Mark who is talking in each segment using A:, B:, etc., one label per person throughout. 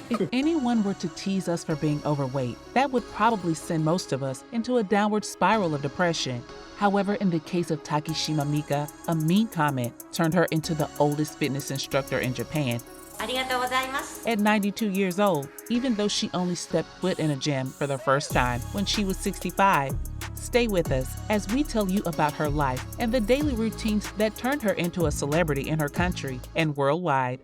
A: If anyone were to tease us for being overweight, that would probably send most of us into a downward spiral of depression. However, in the case of Takishima Mika, a mean comment turned her into the oldest fitness instructor in Japan. At 92 years old, even though she only stepped foot in a gym for the first time when she was 65. Stay with us as we tell you about her life and the daily routines that turned her into a celebrity in her country and worldwide.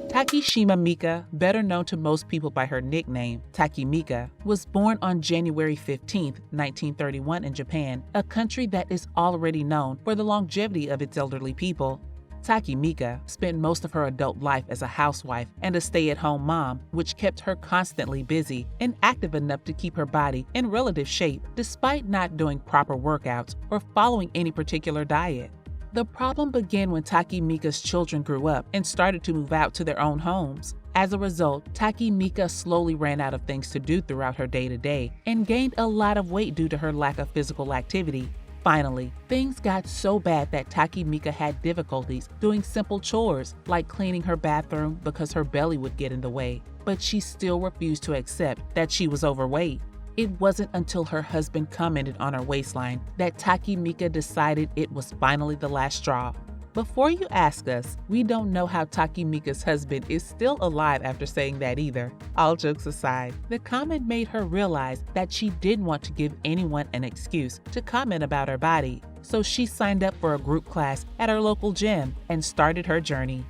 A: Takishima Mika, better known to most people by her nickname, Taki Mika, was born on January 15, 1931 in Japan, a country that is already known for the longevity of its elderly people. Taki Mika spent most of her adult life as a housewife and a stay-at-home mom, which kept her constantly busy and active enough to keep her body in relative shape despite not doing proper workouts or following any particular diet. The problem began when Taki Mika's children grew up and started to move out to their own homes. As a result, Taki Mika slowly ran out of things to do throughout her day-to-day and gained a lot of weight due to her lack of physical activity. Finally, things got so bad that Taki Mika had difficulties doing simple chores like cleaning her bathroom because her belly would get in the way, but she still refused to accept that she was overweight. It wasn't until her husband commented on her waistline that Taki Mika decided it was finally the last straw. Before you ask us, we don't know how Taki Mika's husband is still alive after saying that either. All jokes aside, the comment made her realize that she didn't want to give anyone an excuse to comment about her body. So she signed up for a group class at her local gym and started her journey.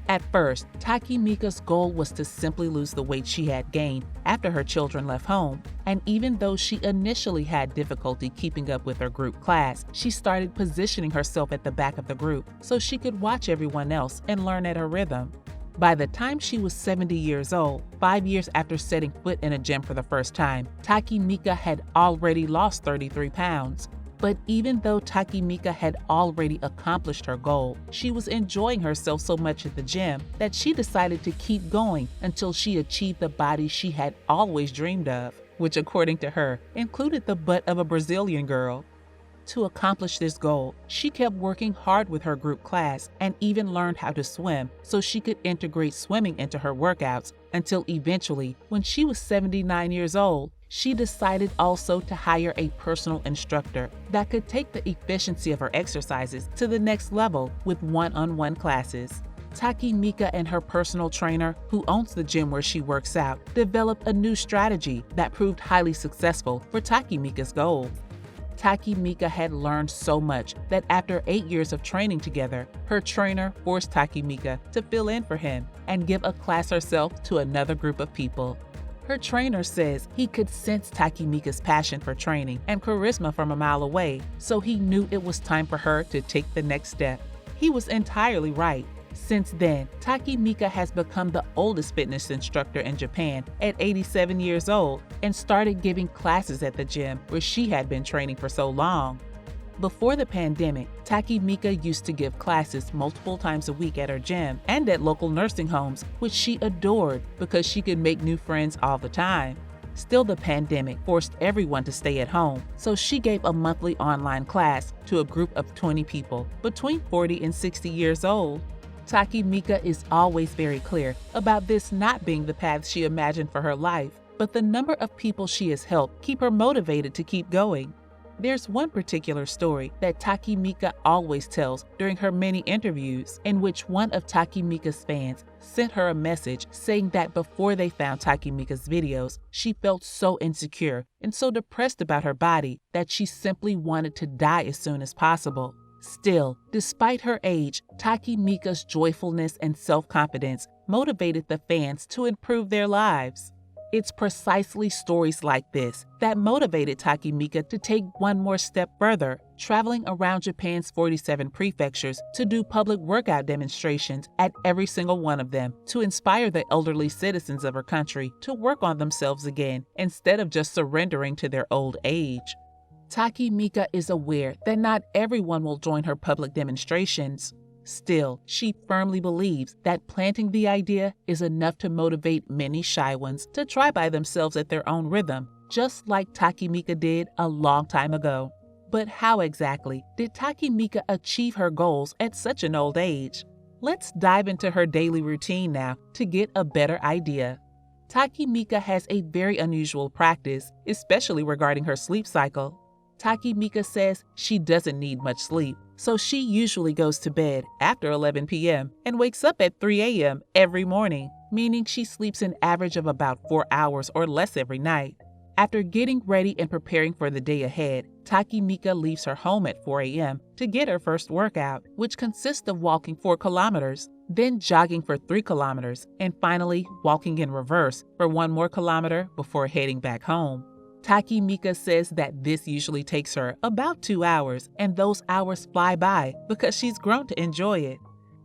A: At first, Taki Mika's goal was to simply lose the weight she had gained after her children left home, and even though she initially had difficulty keeping up with her group class, she started positioning herself at the back of the group so she could watch everyone else and learn at her rhythm. By the time she was 70 years old, 5 years after setting foot in a gym for the first time, Taki Mika had already lost 33 pounds. But even though Taki Mika had already accomplished her goal, she was enjoying herself so much at the gym that she decided to keep going until she achieved the body she had always dreamed of, which according to her, included the butt of a Brazilian girl. To accomplish this goal, she kept working hard with her group class and even learned how to swim so she could integrate swimming into her workouts until eventually, when she was 79 years old, she decided also to hire a personal instructor that could take the efficiency of her exercises to the next level with one-on-one classes. Taki Mika and her personal trainer, who owns the gym where she works out, developed a new strategy that proved highly successful for Taki Mika's goal. Taki Mika had learned so much that after 8 years of training together, her trainer forced Taki Mika to fill in for him and give a class herself to another group of people. Her trainer says he could sense Taki Mika's passion for training and charisma from a mile away, so he knew it was time for her to take the next step. He was entirely right. Since then, Taki Mika has become the oldest fitness instructor in Japan at 87 years old and started giving classes at the gym where she had been training for so long. Before the pandemic, Taki Mika used to give classes multiple times a week at her gym and at local nursing homes, which she adored because she could make new friends all the time. Still, the pandemic forced everyone to stay at home, so she gave a monthly online class to a group of 20 people between 40 and 60 years old. Taki Mika is always very clear about this not being the path she imagined for her life, but the number of people she has helped keep her motivated to keep going. There's one particular story that Taki Mika always tells during her many interviews, in which one of Taki Mika's fans sent her a message saying that before they found Taki Mika's videos, she felt so insecure and so depressed about her body that she simply wanted to die as soon as possible. Still, despite her age, Taki Mika's joyfulness and self-confidence motivated the fans to improve their lives. It's precisely stories like this that motivated Taki Mika to take one more step further, traveling around Japan's 47 prefectures to do public workout demonstrations at every single one of them to inspire the elderly citizens of her country to work on themselves again instead of just surrendering to their old age. Taki Mika is aware that not everyone will join her public demonstrations. Still, she firmly believes that planting the idea is enough to motivate many shy ones to try by themselves at their own rhythm, just like Taki Mika did a long time ago. But how exactly did Takimika achieve her goals at such an old age? Let's dive into her daily routine now to get a better idea. Takimika has a very unusual practice, especially regarding her sleep cycle. Takimika says she doesn't need much sleep, so she usually goes to bed after 11 p.m. and wakes up at 3 a.m. every morning, meaning she sleeps an average of about 4 hours or less every night. After getting ready and preparing for the day ahead, Takimika leaves her home at 4 a.m. to get her first workout, which consists of walking 4 kilometers, then jogging for 3 kilometers, and finally walking in reverse for 1 more kilometer before heading back home. Takimika says that this usually takes her about 2 hours, and those hours fly by because she's grown to enjoy it.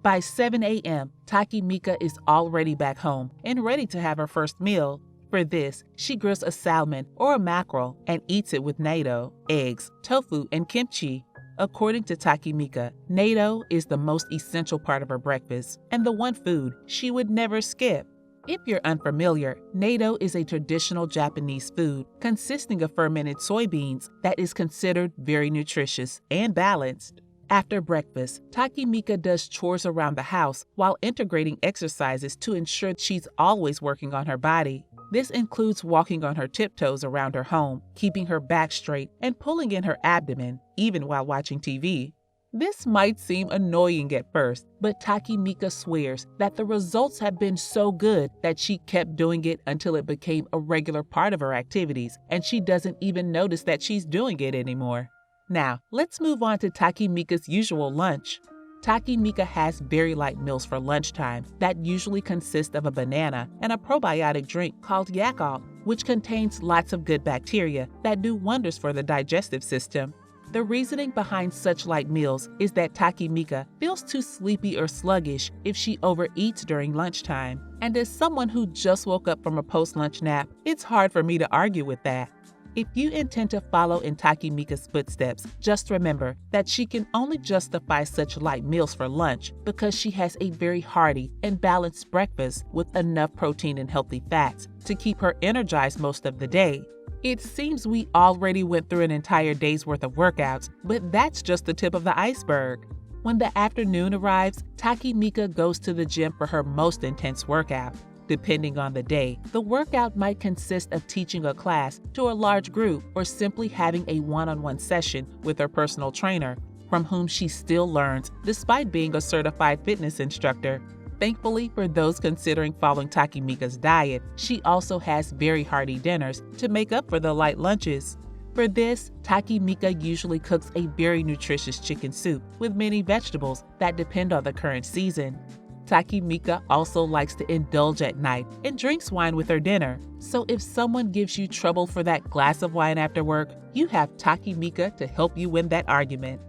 A: By 7 a.m., Takimika is already back home and ready to have her first meal. For this, she grills a salmon or a mackerel and eats it with natto, eggs, tofu, and kimchi. According to Takimika, natto is the most essential part of her breakfast and the one food she would never skip. If you're unfamiliar, natto is a traditional Japanese food consisting of fermented soybeans that is considered very nutritious and balanced. After breakfast, Takimika does chores around the house while integrating exercises to ensure she's always working on her body. This includes walking on her tiptoes around her home, keeping her back straight, and pulling in her abdomen, even while watching TV. This might seem annoying at first, but Takimika swears that the results have been so good that she kept doing it until it became a regular part of her activities, and she doesn't even notice that she's doing it anymore. Now, let's move on to Takimika's usual lunch. Takimika has very light meals for lunchtime that usually consist of a banana and a probiotic drink called Yakult, which contains lots of good bacteria that do wonders for the digestive system. The reasoning behind such light meals is that Takimika feels too sleepy or sluggish if she overeats during lunchtime. And as someone who just woke up from a post-lunch nap, it's hard for me to argue with that. If you intend to follow in Takimika's footsteps, just remember that she can only justify such light meals for lunch because she has a very hearty and balanced breakfast with enough protein and healthy fats to keep her energized most of the day. It seems we already went through an entire day's worth of workouts, but that's just the tip of the iceberg. When the afternoon arrives, Takimika goes to the gym for her most intense workout. Depending on the day, the workout might consist of teaching a class to a large group or simply having a one-on-one session with her personal trainer, from whom she still learns despite being a certified fitness instructor. Thankfully, for those considering following Takimika's diet, she also has very hearty dinners to make up for the light lunches. For this, Takimika usually cooks a very nutritious chicken soup with many vegetables that depend on the current season. Takimika also likes to indulge at night and drinks wine with her dinner. So if someone gives you trouble for that glass of wine after work, you have Takimika to help you win that argument.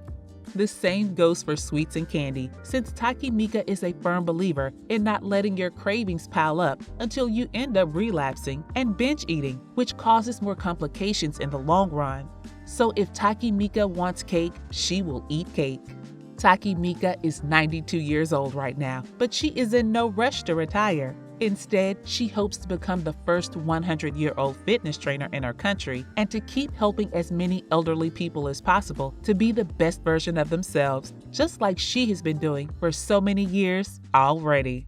A: The same goes for sweets and candy, since Takimika is a firm believer in not letting your cravings pile up until you end up relapsing and binge eating, which causes more complications in the long run. So if Takimika wants cake, she will eat cake. Takimika is 92 years old right now, but she is in no rush to retire. Instead, she hopes to become the first 100-year-old fitness trainer in our country and to keep helping as many elderly people as possible to be the best version of themselves, just like she has been doing for so many years already.